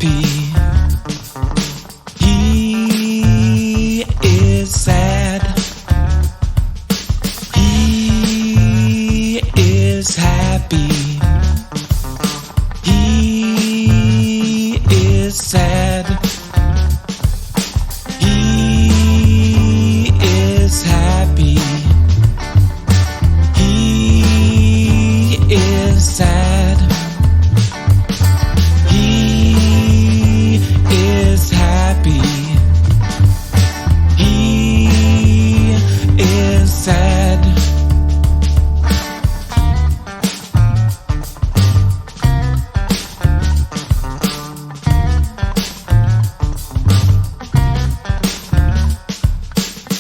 happy. He is sad. He is happy. He is sad. He is happy. He is sad. He is happy. He is sad.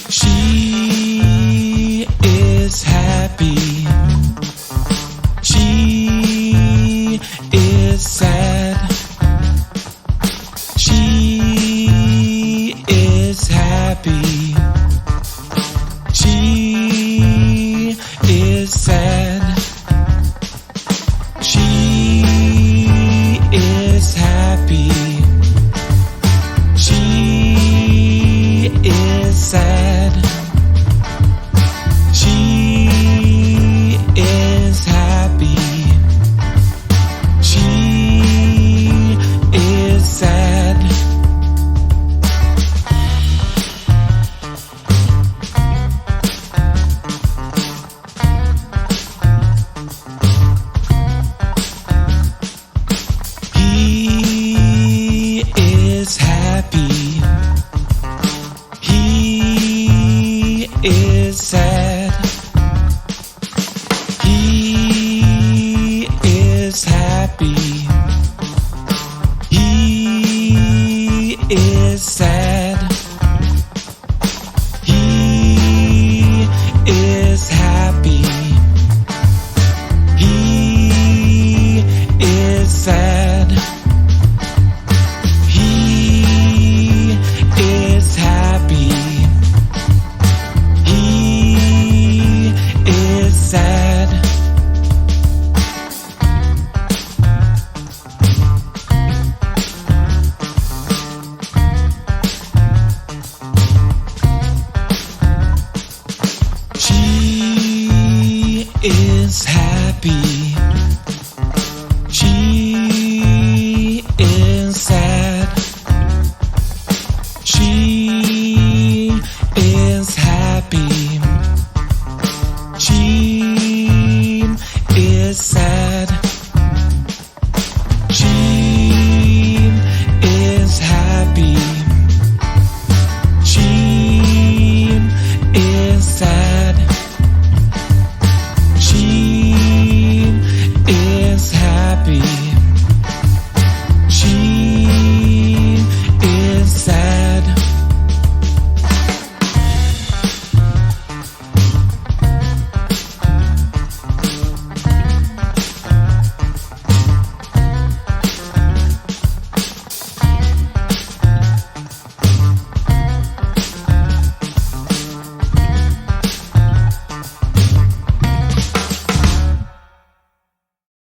She is happy. She is sad. She is happy. She is sad. She is happy. She is sad. She is happy. She is sad. He is happy. He is sad. He is happy. He is sad. He is happy. He is sad. He is happy. He is sad. She is happy. She is sad.